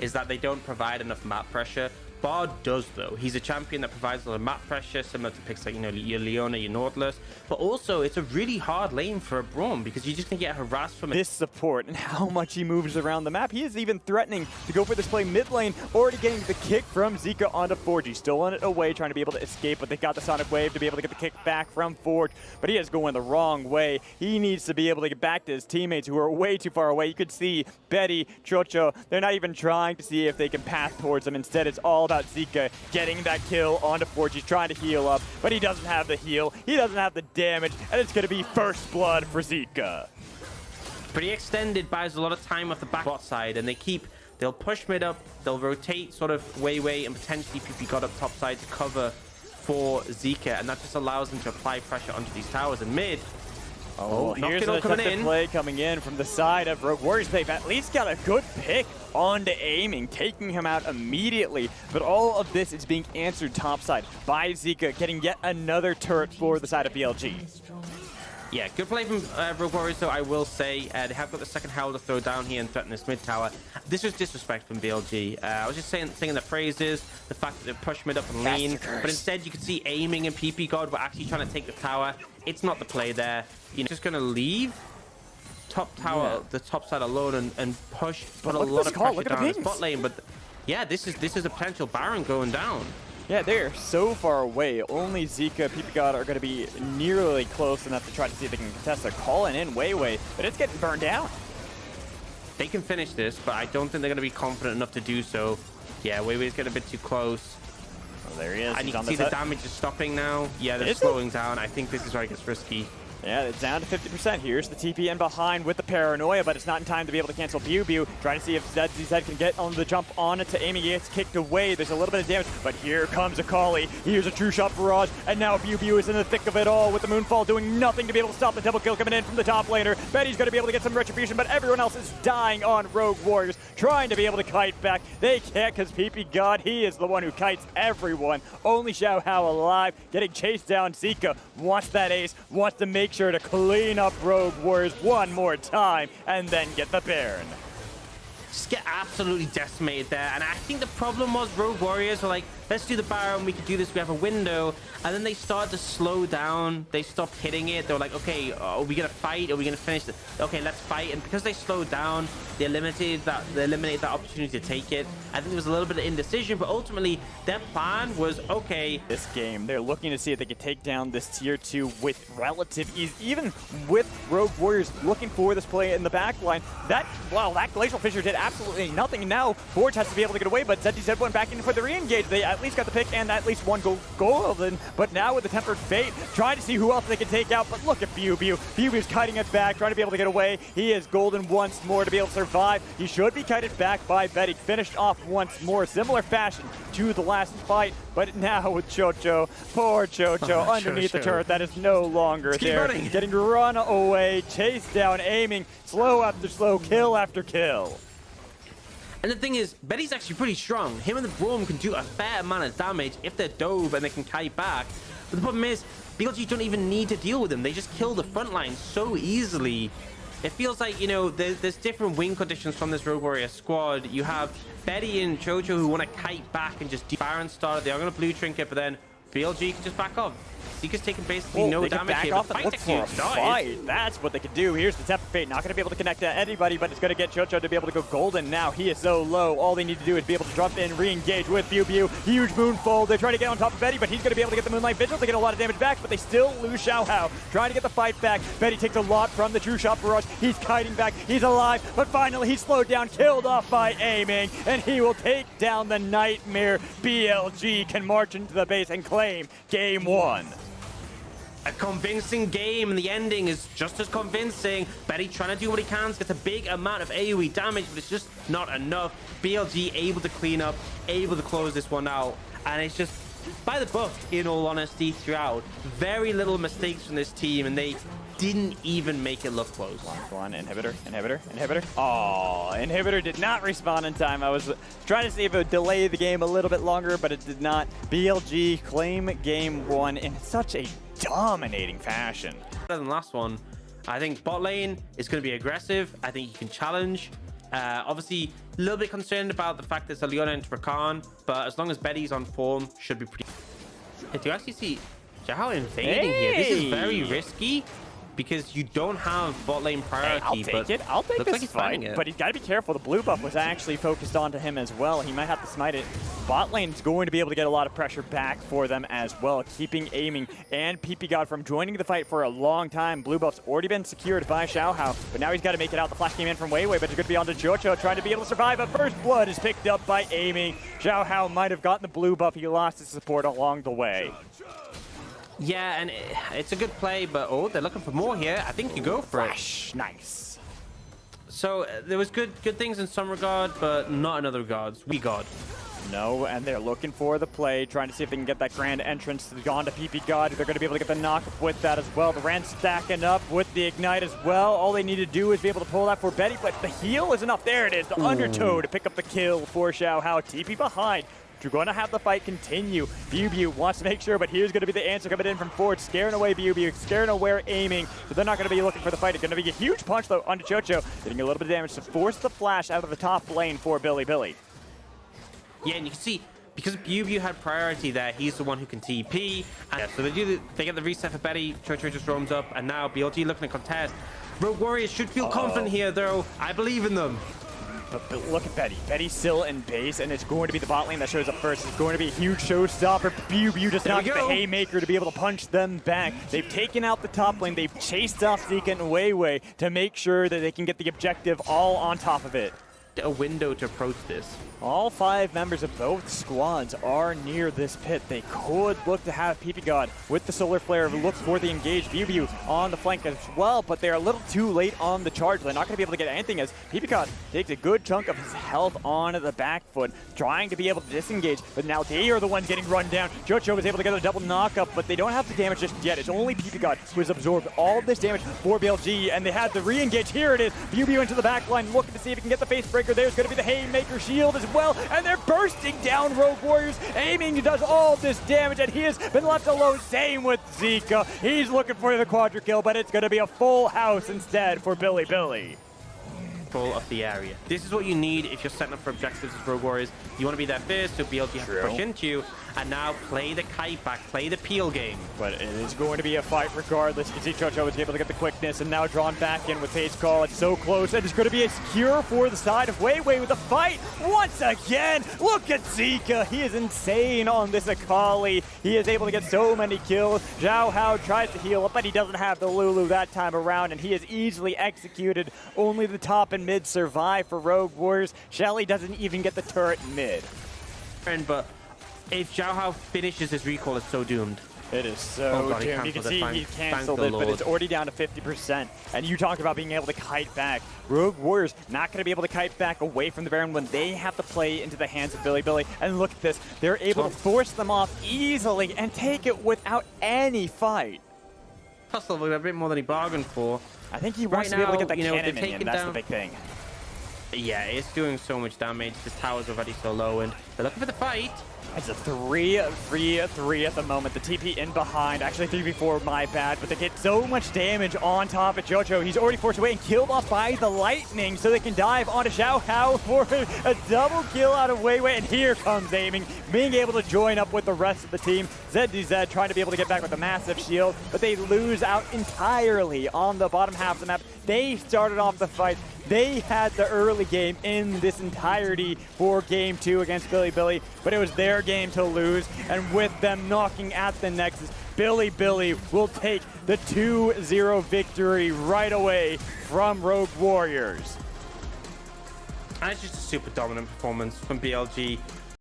is that they don't provide enough map pressure. Bard does, though. He's a champion that provides a lot of map pressure, similar to picks like, you know, your Leona, your Nautilus. But also, it's a really hard lane for a Braum because you're just going to get harassed from this support and how much he moves around the map. He is even threatening to go for this play mid lane, already getting the kick from Zika onto Forge. He's still on it away, trying to be able to escape, but they got the Sonic Wave to be able to get the kick back from Forge. But he is going the wrong way. He needs to be able to get back to his teammates who are way too far away. You could see Betty, Chocho, they're not even trying to see if they can pass towards him. Instead, it's all about Zika getting that kill onto Forge. He's trying to heal up, but he doesn't have the heal. He doesn't have the damage, and it's going to be first blood for Zika. Pretty extended, buys a lot of time off the back bot side, and they'll push mid up, they'll rotate sort of way, and potentially PP got up top side to cover for Zika, and that just allows them to apply pressure onto these towers. And mid, here's a play coming in from the side of Rogue Warriors. They've at least got a good pick onto aiming, taking him out immediately. But all of this is being answered topside by Zika, getting yet another turret for the side of BLG. Yeah, good play from Rogue Warriors, though, I will say. They have got the second Howl to throw down here and threaten this mid tower. This was disrespect from BLG. I was just singing the phrases, the fact that they push mid up and lean, but instead you could see aiming and PP God were actually trying to take the tower. It's not the play there. You know, just going to leave top tower, the top side alone and push, put a lot of pressure down the bot lane. But yeah, this is a potential Baron going down. Yeah, they're so far away. Only Zika, PP God are going to be nearly close enough to try to see if they can contest. They're calling in way, but it's getting burned down. They can finish this, but I don't think they're going to be confident enough to do so. Yeah, Weiwei's getting a bit too close. Oh, there he is. And you can see the damage is stopping now. Yeah, they're slowing down. I think this is where it gets risky. Yeah, it's down to 50%. Here's the TP in behind with the Paranoia, but it's not in time to be able to cancel Biu. Trying to see if ZZ can get on the jump on it to aiming. He gets kicked away. There's a little bit of damage, but here comes Akali. Here's a true shot barrage, and now Biu is in the thick of it all with the Moonfall doing nothing to be able to stop the double kill coming in from the top laner. Betty's going to be able to get some retribution, but everyone else is dying on Rogue Warriors, trying to be able to kite back. They can't because PP God, he is the one who kites everyone. Only Xiao Hao alive, getting chased down. Zika wants that ace, wants to make sure to clean up Rogue Warriors one more time and then get the Baron. Just get absolutely decimated there. And I think the problem was Rogue Warriors were like, let's do the Baron, we can do this, we have a window. And then they started to slow down. They stopped hitting it. They were like, okay, are we going to fight? Are we going to finish it? Okay, let's fight. And because they slowed down, they eliminated that opportunity to take it. I think there was a little bit of indecision, but ultimately their plan was, okay. This game, they're looking to see if they can take down this tier 2 with relative ease. Even with Rogue Warriors looking for this play in the back line, that Glacial Fissure did absolutely nothing. Now Forge has to be able to get away, but ZZ went back in for the re-engage. They at least got the pick and at least one golden. But now with the Tempered Fate, trying to see who else they can take out. But look at Biu. Biu is kiting it back, trying to be able to get away. He is golden once more to be able to survive. He should be kited back by Betty. Finished off once more, similar fashion to the last fight. But now with Chocho, poor Chocho, underneath the turret that is no longer there. Getting run away, chased down, aiming, slow after slow, kill after kill. And the thing is, Betty's actually pretty strong. Him and the Braum can do a fair amount of damage if they're dove and they can kite back. But the problem is, BLG don't even need to deal with them. They just kill the front line so easily. It feels like, you know, there's different win conditions from this Rogue Warrior squad. You have Betty and Chocho who want to kite back and just Baron started. They are going to blue trinket, but then BLG can just back off. Zika's taking basically no damage here, but look for a fight. That's what they can do. Here's the Tempered Fate. Not going to be able to connect to anybody, but it's going to get Chocho to be able to go golden now. He is so low. All they need to do is be able to jump in, re-engage with Biu. Huge Moonfall. They try to get on top of Betty, but he's going to be able to get the Moonlight Vigil to get a lot of damage back, but they still lose Xiao Hao. Trying to get the fight back. Betty takes a lot from the True Shot Barrage. He's kiting back. He's alive, but finally he's slowed down, killed off by aiming, and he will take down the Nightmare. BLG can march into the base and claim Game 1. A convincing game, and the ending is just as convincing. Betty trying to do what he can, gets a big amount of AoE damage, but it's just not enough. BLG able to clean up, able to close this one out, and it's just by the book, in all honesty, throughout. Very little mistakes from this team, and they didn't even make it look close. One, inhibitor. Oh, inhibitor did not respawn in time. I was trying to see if it would delay the game a little bit longer, but it did not. BLG claim Game 1 in such a dominating fashion. Better than the last one. I think bot lane is going to be aggressive. I think you can challenge. Obviously, A little bit concerned about the fact there's a Leona into Rakan, but as long as Betty's on form, should be pretty. Hey, do you actually see Xiao invading here? This is very risky because you don't have bot lane priority. I'll take it. I'll take this fight. But he's got to be careful. The blue buff was actually focused onto him as well. He might have to smite it. Bot lane's going to be able to get a lot of pressure back for them as well, keeping aiming. And PP God from joining the fight for a long time. Blue buff's already been secured by Xiao, but now he's got to make it out. The flash came in from Weiwei, but it's going to be onto Jojo, trying to be able to survive. But first blood is picked up by aiming. Xiao might have gotten the blue buff. He lost his support along the way. Yeah, and it's a good play, but oh, they're looking for more here. I think you go for it. Nice. So there was good things in some regard, but not in other regards. We God. No, and they're looking for the play, trying to see if they can get that grand entrance to Gaon to PP God. They're going to be able to get the knock with that as well. The Rand stacking up with the Ignite as well. All they need to do is be able to pull that for Betty, but the heal is enough. There it is, the undertow to pick up the kill for Xiao. TP behind. You're going to have the fight continue. BLIBILI wants to make sure, but here's going to be the answer coming in from Forge, scaring away BLIBILI, scaring away aiming. So they're not going to be looking for the fight. It's going to be a huge punch, though, onto Jojo, getting a little bit of damage to force the flash out of the top lane for BILIBILI. Yeah, and you can see, because BLG had priority there, he's the one who can TP. And yeah, so they get the reset for Betty, Jojo just roams up, and now BLG looking to contest. Rogue Warriors should feel confident here, though. I believe in them. But look at Betty. Betty's still in base, and it's going to be the bot lane that shows up first. It's going to be a huge showstopper. BLG does not get the haymaker to be able to punch them back. They've taken out the top lane. They've chased off Zika and Weiwei to make sure that they can get the objective all on top of it. A window to approach this. All 5 members of both squads are near this pit. They could look to have PP God with the Solar Flare look for the engaged BLG on the flank as well, but they're a little too late on the charge. They're not going to be able to get anything as PP God takes a good chunk of his health on the back foot, trying to be able to disengage, but now they are the ones getting run down. Jojo was able to get a double knock-up, but they don't have the damage just yet. It's only PP God who has absorbed all this damage for BLG, and they had the re-engage. Here it is. BLG into the back line, looking to see if he can get the face breaker. There's going to be the haymaker shield as well, and they're bursting down Rogue Warriors. Aiming does all this damage, and he has been left alone. Same with Zika. He's looking for the quadra kill, but it's going to be a full house instead for BILIBILI. Full of the area. This is what you need if you're setting up for objectives as Rogue Warriors. You want to be there first, so BLG has to push into you, and now play the kite back, play the peel game. But it is going to be a fight regardless. You can see Jojo was able to get the quickness and now drawn back in with Face Call. It's so close, and it's going to be a secure for the side of Weiwei with the fight once again. Look at Zika. He is insane on this Akali. He is able to get so many kills. Xiao tries to heal up, but he doesn't have the Lulu that time around, and he is easily executed. Only the top and mid survive for Rogue Warriors. Shelly doesn't even get the turret mid. But if Xiao finishes his recall, it's so doomed. It is so doomed. You can see he canceled it, but it's already down to 50%. And you talk about being able to kite back. Rogue Warriors not going to be able to kite back away from the Baron when they have to play into the hands of BILIBILI. And look at this. They're able to force them off easily and take it without any fight. Hustle a bit more than he bargained for. I think he wants to be able to get that cannon minion. That's the big thing. Yeah, it's doing so much damage. This tower's already so low, and they're looking for the fight. It's a 3-3-3 at the moment. The TP in behind. Actually, 3v4, my bad. But they get so much damage on top of Jojo. He's already forced away and killed off by the lightning, so they can dive onto Xiao for a double kill out of Weiwei. And here comes aiming, being able to join up with the rest of the team. ZDZ trying to be able to get back with a massive shield, but they lose out entirely on the bottom half of the map. They started off the fight. They had the early game in this entirety for Game 2 against BILIBILI, but it was their game to lose, and with them knocking at the Nexus, BILIBILI will take the 2-0 victory right away from Rogue Warriors. And it's just a super dominant performance from BLG.